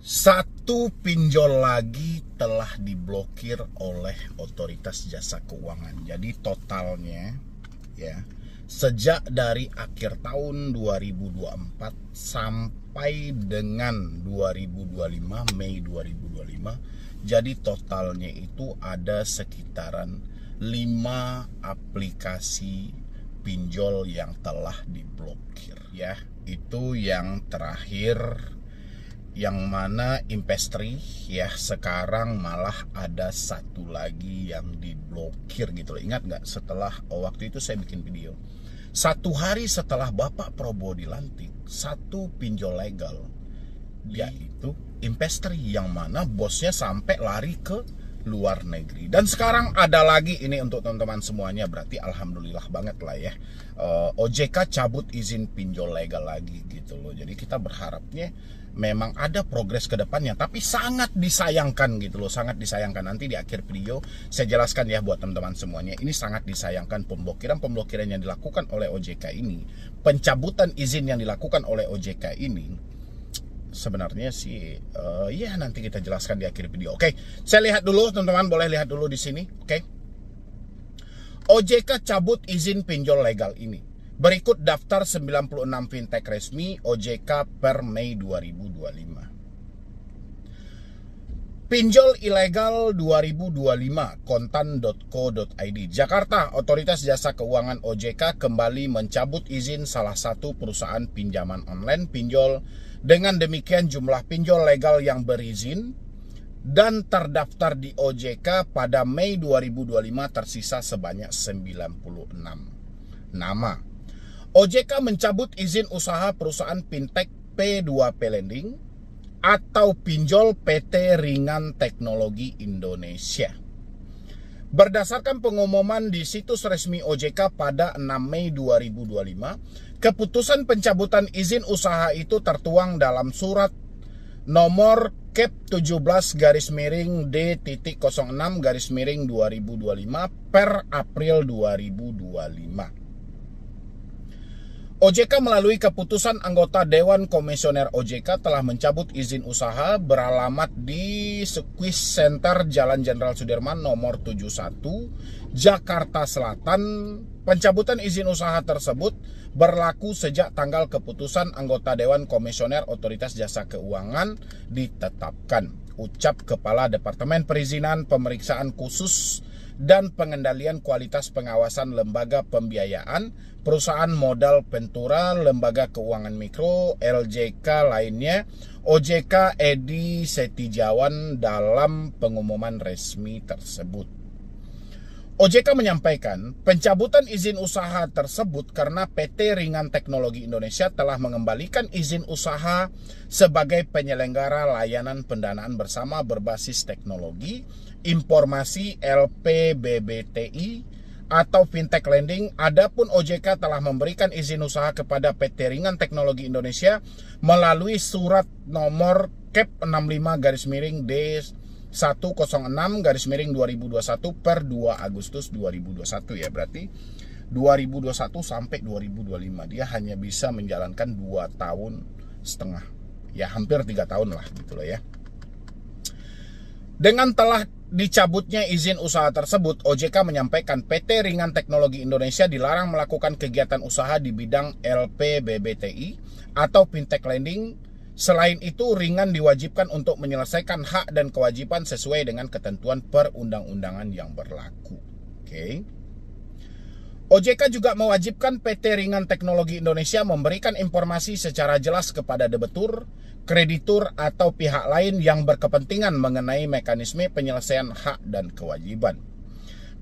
Satu pinjol lagi telah diblokir oleh Otoritas Jasa Keuangan. Jadi totalnya ya, sejak dari akhir tahun 2024 sampai dengan 2025, Mei 2025, jadi totalnya itu ada sekitaran 5 aplikasi pinjol yang telah diblokir ya. Itu yang terakhir, yang mana Impestri ya, sekarang malah ada satu lagi yang diblokir gitu loh. Ingat nggak, setelah waktu itu saya bikin video, 1 hari setelah Bapak Prabowo dilantik, satu pinjol legal yaitu Impestri, yang mana bosnya sampai lari ke luar negeri. Dan sekarang ada lagi, ini untuk teman-teman semuanya, berarti alhamdulillah banget lah ya, OJK cabut izin pinjol legal lagi gitu loh. Jadi kita berharapnya memang ada progres ke depannya, tapi sangat disayangkan gitu loh, sangat disayangkan. Nanti di akhir video saya jelaskan ya buat teman-teman semuanya. Ini sangat disayangkan pemblokiran yang dilakukan oleh OJK ini, pencabutan izin yang dilakukan oleh OJK ini. Sebenarnya sih ya nanti kita jelaskan di akhir video. Oke, saya lihat dulu teman-teman, boleh lihat dulu di sini. Oke. OJK cabut izin pinjol legal ini. Berikut daftar 96 fintech resmi OJK per Mei 2025. Pinjol ilegal 2025, kontan.co.id. Jakarta, Otoritas Jasa Keuangan OJK kembali mencabut izin salah satu perusahaan pinjaman online pinjol. Dengan demikian jumlah pinjol legal yang berizin dan terdaftar di OJK pada Mei 2025 tersisa sebanyak 96 nama. OJK mencabut izin usaha perusahaan fintech P2P Lending atau pinjol PT Ringan Teknologi Indonesia. Berdasarkan pengumuman di situs resmi OJK pada 6 Mei 2025, keputusan pencabutan izin usaha itu tertuang dalam surat nomor Kep 17-D.06-2025 per April 2025. OJK melalui keputusan anggota Dewan Komisioner OJK telah mencabut izin usaha beralamat di Squeeze Center Jalan Jenderal Sudirman nomor 71, Jakarta Selatan. Pencabutan izin usaha tersebut berlaku sejak tanggal keputusan anggota Dewan Komisioner Otoritas Jasa Keuangan ditetapkan. Ucap Kepala Departemen Perizinan, Pemeriksaan Khusus dan Pengendalian Kualitas Pengawasan Lembaga Pembiayaan, Perusahaan Modal Ventura, Lembaga Keuangan Mikro, LJK lainnya, OJK Edi Setijawan dalam pengumuman resmi tersebut. OJK menyampaikan pencabutan izin usaha tersebut karena PT Ringan Teknologi Indonesia telah mengembalikan izin usaha sebagai penyelenggara layanan pendanaan bersama berbasis teknologi informasi LPBBTI atau fintech lending. Adapun OJK telah memberikan izin usaha kepada PT Ringan Teknologi Indonesia melalui surat nomor Kep 65-D106-2021 per 2 Agustus 2021 ya. Berarti 2021 sampai 2025 dia hanya bisa menjalankan 2,5 tahun ya, hampir 3 tahun lah gitu loh ya. Dengan telah dicabutnya izin usaha tersebut, OJK menyampaikan PT Ringan Teknologi Indonesia dilarang melakukan kegiatan usaha di bidang LPBBTI atau fintech lending. Selain itu, Ringan diwajibkan untuk menyelesaikan hak dan kewajiban sesuai dengan ketentuan perundang-undangan yang berlaku. Oke. OJK juga mewajibkan PT Ringan Teknologi Indonesia memberikan informasi secara jelas kepada debitur, kreditur, atau pihak lain yang berkepentingan mengenai mekanisme penyelesaian hak dan kewajiban.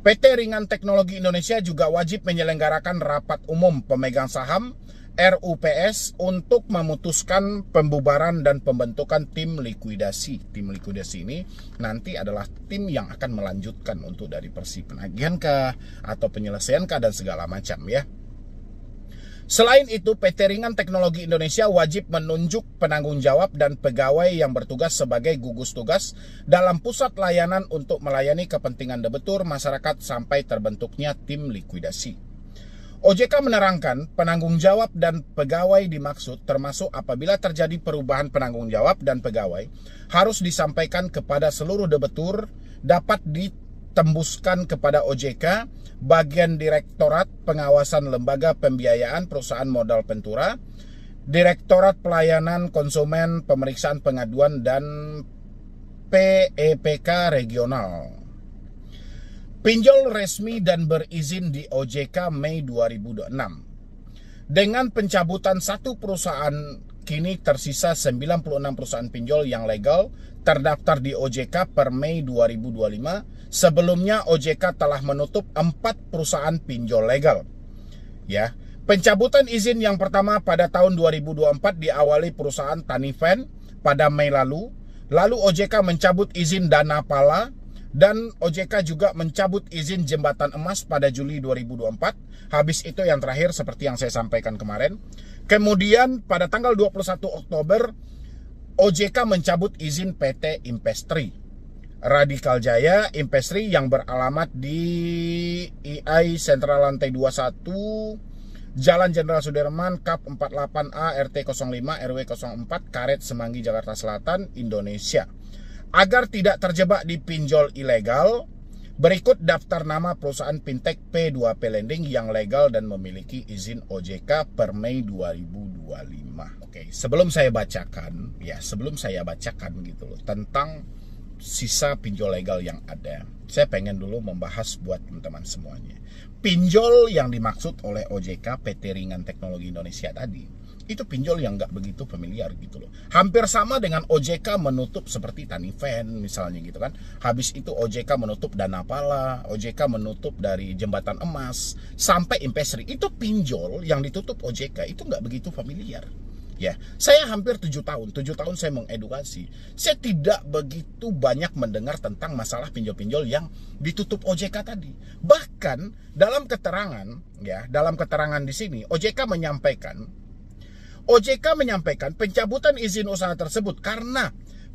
PT Ringan Teknologi Indonesia juga wajib menyelenggarakan rapat umum pemegang saham RUPS untuk memutuskan pembubaran dan pembentukan tim likuidasi. Tim likuidasi ini nanti adalah tim yang akan melanjutkan untuk dari persi penagihan kah atau penyelesaian kah dan segala macam ya. Selain itu, PT Ringan Teknologi Indonesia wajib menunjuk penanggung jawab dan pegawai yang bertugas sebagai gugus tugas dalam pusat layanan untuk melayani kepentingan debitur masyarakat sampai terbentuknya tim likuidasi. OJK menerangkan penanggung jawab dan pegawai dimaksud termasuk apabila terjadi perubahan penanggung jawab dan pegawai harus disampaikan kepada seluruh debitur, dapat ditembuskan kepada OJK, bagian Direktorat Pengawasan Lembaga Pembiayaan Perusahaan Modal Ventura, Direktorat Pelayanan Konsumen Pemeriksaan Pengaduan dan PEPK Regional. Pinjol resmi dan berizin di OJK Mei 2026. Dengan pencabutan satu perusahaan, kini tersisa 96 perusahaan pinjol yang legal terdaftar di OJK per Mei 2025. Sebelumnya OJK telah menutup 4 perusahaan pinjol legal. Ya, pencabutan izin yang pertama pada tahun 2024 diawali perusahaan Taniven pada Mei lalu. Lalu OJK mencabut izin Dana Pala, dan OJK juga mencabut izin Jembatan Emas pada Juli 2024. Habis itu yang terakhir seperti yang saya sampaikan kemarin. Kemudian pada tanggal 21 Oktober OJK mencabut izin PT Impestri Radikal Jaya Impestri yang beralamat di II Sentral Lantai 21 Jalan Jenderal Sudirman, Kap 48A, RT 05, RW 04, Karet, Semanggi, Jakarta Selatan, Indonesia. Agar tidak terjebak di pinjol ilegal, berikut daftar nama perusahaan fintech P2P Lending yang legal dan memiliki izin OJK per Mei 2025. Oke, sebelum saya bacakan gitu loh tentang sisa pinjol legal yang ada, saya pengen dulu membahas buat teman-teman semuanya. Pinjol yang dimaksud oleh OJK PT Ringan Teknologi Indonesia tadi, itu pinjol yang nggak begitu familiar gitu loh. Hampir sama dengan OJK menutup seperti Taniven misalnya gitu kan. Habis itu OJK menutup Dana Pala, OJK menutup dari Jembatan Emas, sampai Impestri. Itu pinjol yang ditutup OJK, itu nggak begitu familiar. Ya, saya hampir 7 tahun saya mengedukasi. Saya tidak begitu banyak mendengar tentang masalah pinjol-pinjol yang ditutup OJK tadi. Bahkan dalam keterangan di sini OJK menyampaikan pencabutan izin usaha tersebut karena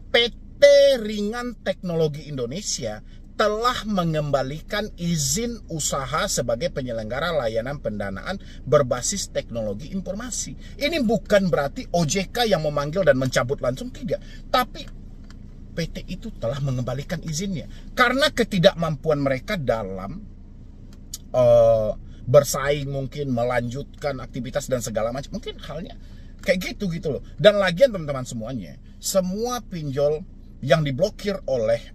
PT Ringan Teknologi Indonesia telah mengembalikan izin usaha sebagai penyelenggara layanan pendanaan berbasis teknologi informasi. Ini bukan berarti OJK yang memanggil dan mencabut langsung, tidak. Tapi PT itu telah mengembalikan izinnya karena ketidakmampuan mereka dalam bersaing, mungkin melanjutkan aktivitas dan segala macam. Mungkin halnya kayak gitu loh. Dan lagian teman-teman semuanya, semua pinjol yang diblokir oleh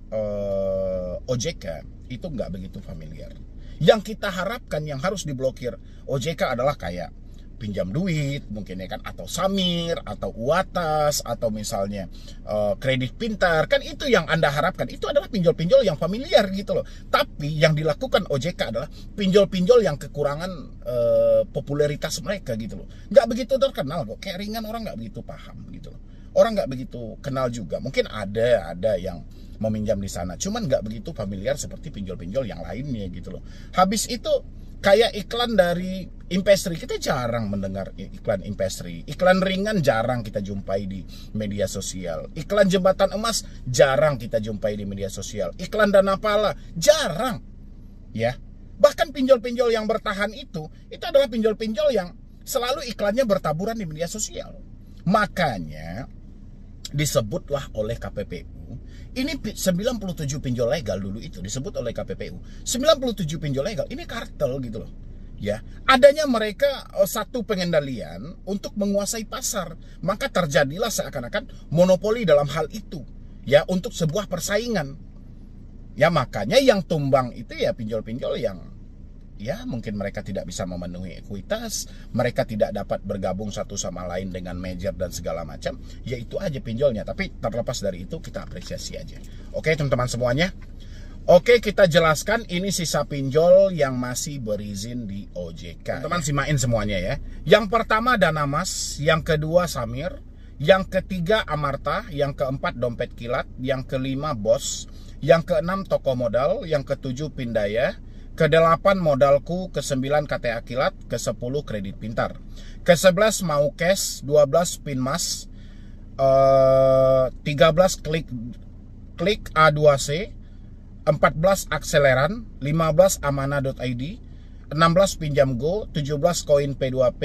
OJK itu nggak begitu familiar. Yang kita harapkan yang harus diblokir OJK adalah kayak pinjam duit mungkin ya kan, atau Samir, atau Uatas, atau misalnya kredit pintar, kan itu yang Anda harapkan. Itu adalah pinjol-pinjol yang familiar gitu loh. Tapi yang dilakukan OJK adalah pinjol-pinjol yang kekurangan popularitas mereka gitu loh. Nggak begitu terkenal kok, kayak Ringan orang nggak begitu paham gitu loh. Orang nggak begitu kenal juga. Mungkin ada yang meminjam di sana, cuman nggak begitu familiar seperti pinjol-pinjol yang lainnya gitu loh. Habis itu kayak iklan dari Impestri, kita jarang mendengar iklan Impestri. Iklan Ringan jarang kita jumpai di media sosial. Iklan Jembatan Emas jarang kita jumpai di media sosial. Iklan Dana Pala jarang. Ya. Bahkan pinjol-pinjol yang bertahan itu adalah pinjol-pinjol yang selalu iklannya bertaburan di media sosial. Makanya disebutlah oleh KPPU, ini 97 pinjol legal dulu itu disebut oleh KPPU. 97 pinjol legal ini kartel gitu loh. Ya, adanya mereka satu pengendalian untuk menguasai pasar, maka terjadilah seakan-akan monopoli dalam hal itu. Ya, untuk sebuah persaingan. Ya, makanya yang tumbang itu ya pinjol-pinjol yang ya mungkin mereka tidak bisa memenuhi ekuitas, mereka tidak dapat bergabung satu sama lain dengan merger dan segala macam, ya itu aja pinjolnya. Tapi terlepas dari itu kita apresiasi aja. Oke teman-teman semuanya, oke kita jelaskan ini sisa pinjol yang masih berizin di OJK. Teman-teman simain semuanya ya. Yang pertama Dana Mas, yang kedua Samir, yang ketiga Amarta, yang keempat Dompet Kilat, yang kelima Bos, yang keenam Toko Modal, yang ketujuh Pindaya, ke-8 Modalku, ke-9 KTA Kilat, ke-10 Kredit Pintar, ke-11 Mau Cash, 12 Pinmas, 13 Klik A2C, 14 Akseleran, 15 Amana.id, 16 pinjam Go, 17 koin P2P,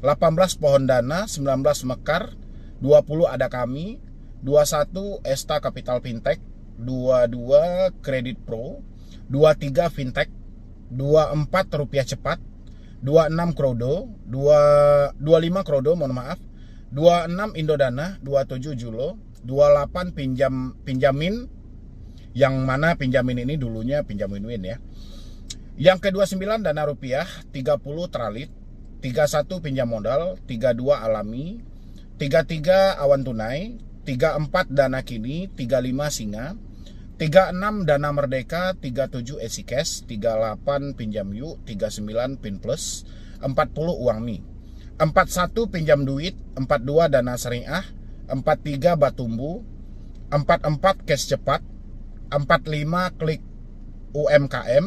18 pohon dana, 19 Mekar, 20 ada kami, 21 Esta Capital Fintech, 22 Kredit Pro, 23 Fintech, 24 Rupiah Cepat, 26 Krodo, 25 Krodo, mohon maaf, 26 Indodana, 27 Julo, 28 Pinjamin, yang mana Pinjamin ini dulunya Pinjam Win-Win ya. Yang ke-29 Dana Rupiah, 30 Tralit, 31 Pinjam Modal, 32 Alami, 33 Awan Tunai, 34 Dana Kini, 35 Singa, 36 Dana Merdeka, 37 EasyCash, 38 Pinjam Yu, 39 Pin Plus, 40 Uang Mi, 41 Pinjam Duit, 42 Dana Syariah, 43 Batumbu, 44 Cash Cepat, 45 Klik UMKM,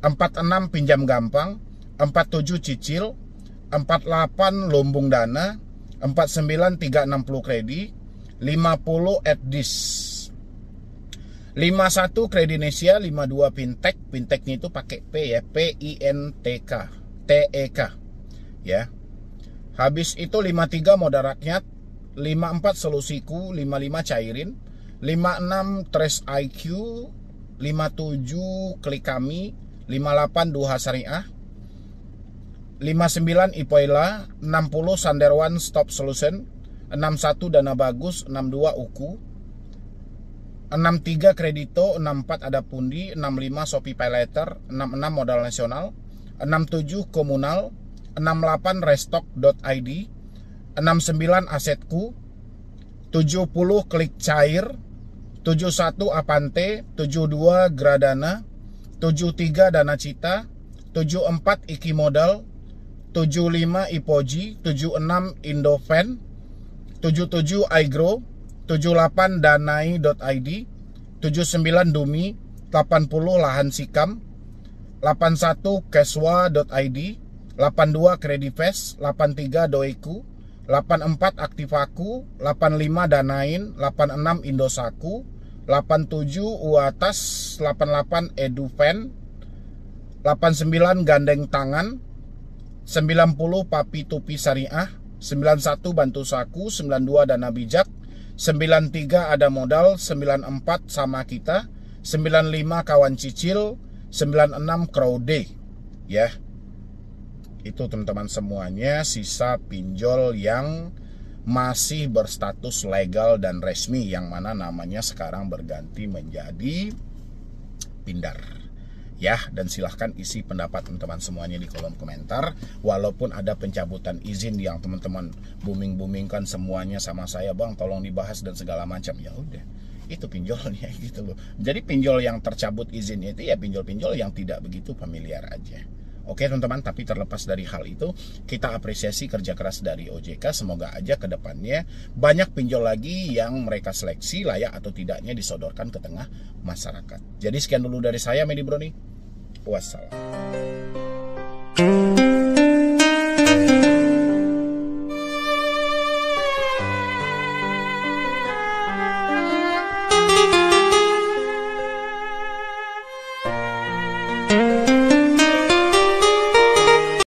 46 Pinjam Gampang, 47 Cicil, 48 Lumbung Dana, 49 360 Kredi, 50 Edis, 51 Kredinesia, 52 Fintech. Fintechnya itu pakai P ya, PINTK, TEK ya. Habis itu 53 Modal Rakyat, 54 Solusiku, 55 Cairin, 56 Trace IQ, 57 Klik Kami, 58 Duha Syariah, 59 Ipoila, 60 Sanderwan Stop Solution, 61 Dana Bagus, 62 Uku, 63 Kredito, 64 Ada Pundi, 65 Shopee Paylater, 66 Modal Nasional, 67 Komunal, 68 Restock.id, 69 Asetku, 70 Klik Cair, 71 Apante, 72 Gradana, 73 Dana Cita, 74 Iki Modal, 75 Ipoji, 76 Indoven, 77 iGrow, 78 Danai.id, 79 Dumi, 80 Lahan Sikam, 81 Keswa.id, 82 Kredivest, 83 Doiku, 84 Aktivaku, 85 Danain, 86 Indosaku, 87 Uatas, 88 Eduven, 89 Gandeng Tangan, 90 Papi Tupi Syariah, 91 Bantu Saku, 92 Dana Bijak, 93 Ada Modal, 94 Sama Kita, 95 Kawan Cicil, 96 Crowde ya. Itu teman-teman semuanya sisa pinjol yang masih berstatus legal dan resmi, yang mana namanya sekarang berganti menjadi Pindar ya. Dan silahkan isi pendapat teman-teman semuanya di kolom komentar. Walaupun ada pencabutan izin yang teman-teman booming-boomingkan semuanya sama saya, bang tolong dibahas dan segala macam, ya udah itu pinjolnya gitu loh. Jadi pinjol yang tercabut izin itu ya pinjol-pinjol yang tidak begitu familiar aja. Oke teman-teman, tapi terlepas dari hal itu, kita apresiasi kerja keras dari OJK. Semoga aja ke depannya banyak pinjol lagi yang mereka seleksi layak atau tidaknya disodorkan ke tengah masyarakat. Jadi sekian dulu dari saya, Medi Broni. Wassalam.